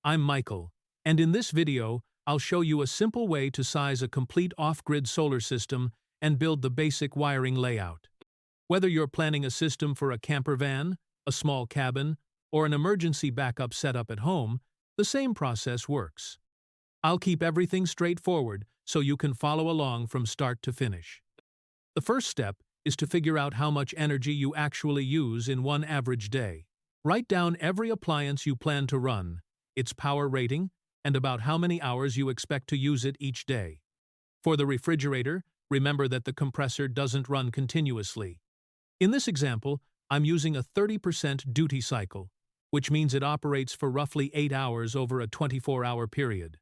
I'm Michael, and in this video, I'll show you a simple way to size a complete off-grid solar system and build the basic wiring layout. Whether you're planning a system for a camper van, a small cabin, or an emergency backup setup at home, the same process works. I'll keep everything straightforward so you can follow along from start to finish. The first step is to figure out how much energy you actually use in one average day. Write down every appliance you plan to run, its power rating, and about how many hours you expect to use it each day. For the refrigerator, remember that the compressor doesn't run continuously. In this example, I'm using a 30% duty cycle, which means it operates for roughly 8 hours over a 24-hour period.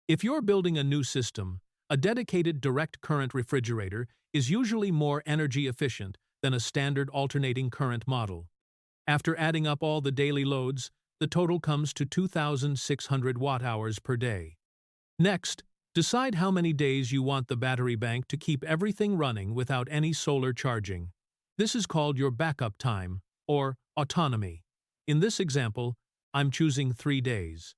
If you're building a new system, a dedicated direct current refrigerator is usually more energy efficient than a standard alternating current model. After adding up all the daily loads, the total comes to 2,600 watt-hours per day. Next, decide how many days you want the battery bank to keep everything running without any solar charging. This is called your backup time, or autonomy. In this example, I'm choosing 3 days.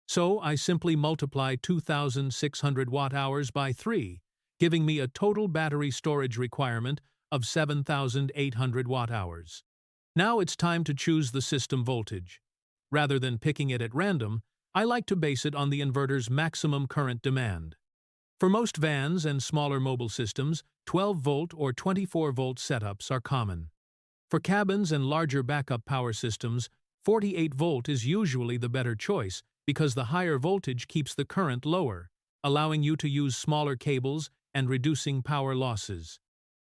So I simply multiply 2,600 watt-hours by 3, giving me a total battery storage requirement of 7,800 watt-hours. Now it's time to choose the system voltage. Rather than picking it at random, I like to base it on the inverter's maximum current demand. For most vans and smaller mobile systems, 12-volt or 24-volt setups are common. For cabins and larger backup power systems, 48-volt is usually the better choice because the higher voltage keeps the current lower, allowing you to use smaller cables and reducing power losses.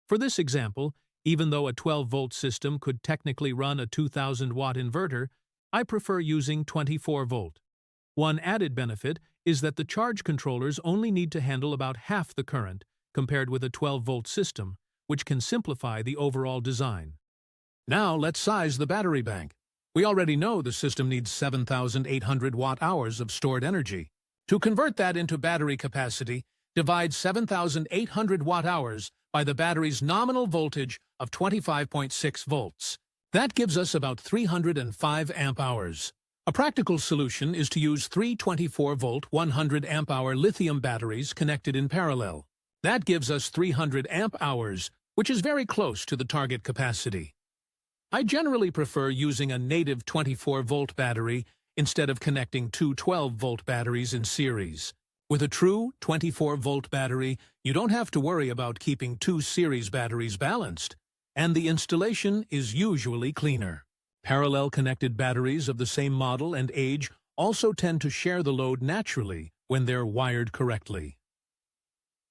For this example, even though a 12-volt system could technically run a 2,000-watt inverter, I prefer using 24-volt. One added benefit is that the charge controllers only need to handle about half the current compared with a 12-volt system, which can simplify the overall design. Now let's size the battery bank. We already know the system needs 7,800 watt-hours of stored energy. To convert that into battery capacity, divide 7,800 watt-hours by the battery's nominal voltage of 25.6 volts. That gives us about 305 amp-hours. A practical solution is to use 3 24-volt 100 amp-hour lithium batteries connected in parallel. That gives us 300 amp-hours, which is very close to the target capacity. I generally prefer using a native 24-volt battery instead of connecting two 12-volt batteries in series. With a true 24-volt battery, you don't have to worry about keeping two series batteries balanced, and the installation is usually cleaner. Parallel connected batteries of the same model and age also tend to share the load naturally when they're wired correctly.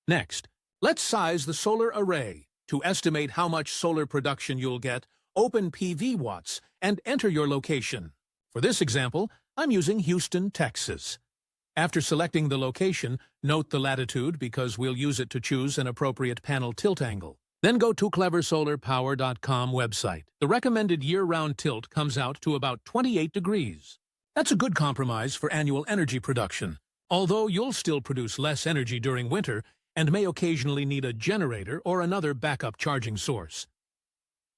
Next, let's size the solar array. To estimate how much solar production you'll get, open PV watts and enter your location. For this example, I'm using Houston, Texas. After selecting the location, note the latitude because we'll use it to choose an appropriate panel tilt angle. Then go to cleversolarpower.com website. The recommended year-round tilt comes out to about 28 degrees. That's a good compromise for annual energy production, although you'll still produce less energy during winter and may occasionally need a generator or another backup charging source.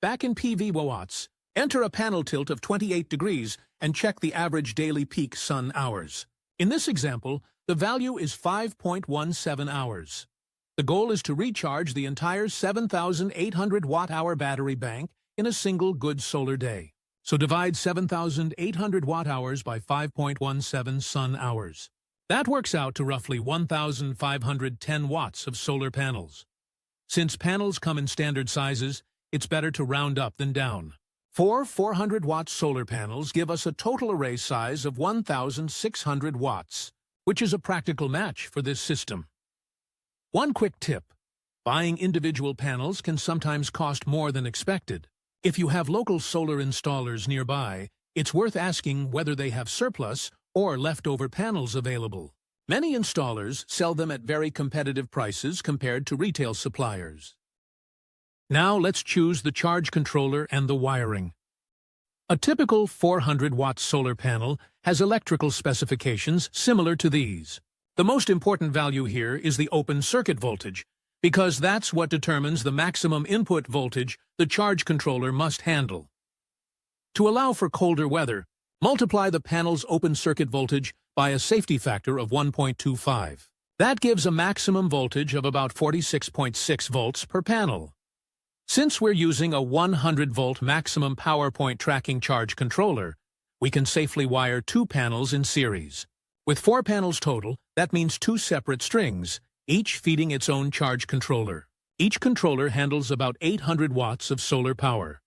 Back in PV watts, enter a panel tilt of 28 degrees and check the average daily peak sun hours. In this example, the value is 5.17 hours. The goal is to recharge the entire 7,800 watt-hour battery bank in a single good solar day. So divide 7,800 watt-hours by 5.17 sun hours. That works out to roughly 1,510 watts of solar panels. Since panels come in standard sizes, it's better to round up than down. 4 400-watt solar panels give us a total array size of 1,600 watts, which is a practical match for this system. One quick tip: buying individual panels can sometimes cost more than expected. If you have local solar installers nearby, it's worth asking whether they have surplus or leftover panels available. Many installers sell them at very competitive prices compared to retail suppliers. Now let's choose the charge controller and the wiring. A typical 400-watt solar panel has electrical specifications similar to these. The most important value here is the open circuit voltage, because that's what determines the maximum input voltage the charge controller must handle. To allow for colder weather, Multiply the panel's open circuit voltage by a safety factor of 1.25. That gives a maximum voltage of about 46.6 volts per panel. Since we're using a 100-volt maximum power point tracking charge controller, we can safely wire 2 panels in series. With 4 panels total, that means 2 separate strings, each feeding its own charge controller. Each controller handles about 800 watts of solar power.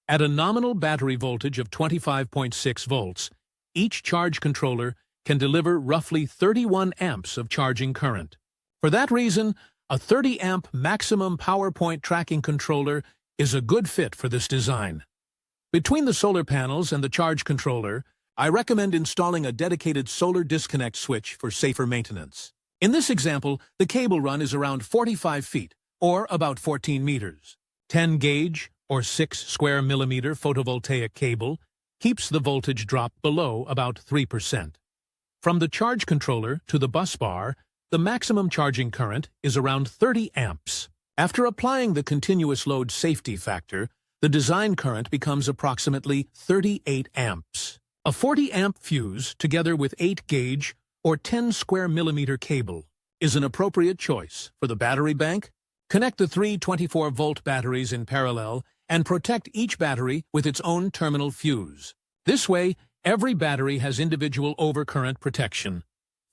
At a nominal battery voltage of 25.6 volts, each charge controller can deliver roughly 31 amps of charging current. For that reason, a 30-amp maximum power point tracking controller is a good fit for this design. Between the solar panels and the charge controller, I recommend installing a dedicated solar disconnect switch for safer maintenance. In this example, the cable run is around 45 feet, or about 14 meters. 10-gauge, or 6 square millimeter photovoltaic cable keeps the voltage drop below about 3%. From the charge controller to the bus bar, the maximum charging current is around 30 amps. After applying the continuous load safety factor, the design current becomes approximately 38 amps. A 40-amp fuse, together with 8-gauge or 10 square millimeter cable, is an appropriate choice for the battery bank. Connect the 3 24-volt batteries in parallel and protect each battery with its own terminal fuse. This way, every battery has individual overcurrent protection.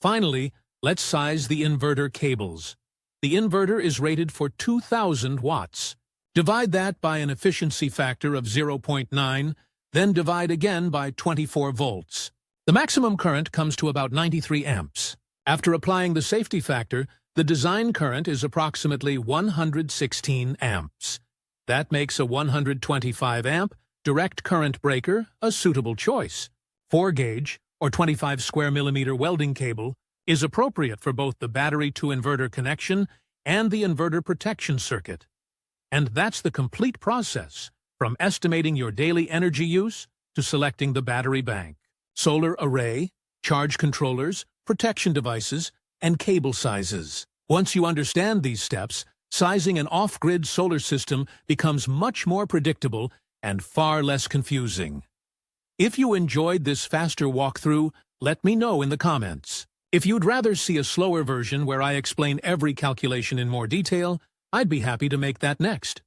Finally, let's size the inverter cables. The inverter is rated for 2,000 watts. Divide that by an efficiency factor of 0.9, then divide again by 24 volts. The maximum current comes to about 93 amps. After applying the safety factor, the design current is approximately 116 amps. That makes a 125-amp direct current breaker a suitable choice. 4-gauge, or 25 square millimeter welding cable, is appropriate for both the battery-to-inverter connection and the inverter protection circuit. And that's the complete process, from estimating your daily energy use to selecting the battery bank, solar array, charge controllers, protection devices, and cable sizes. Once you understand these steps, sizing an off-grid solar system becomes much more predictable and far less confusing. If you enjoyed this faster walkthrough, let me know in the comments. If you'd rather see a slower version where I explain every calculation in more detail, I'd be happy to make that next.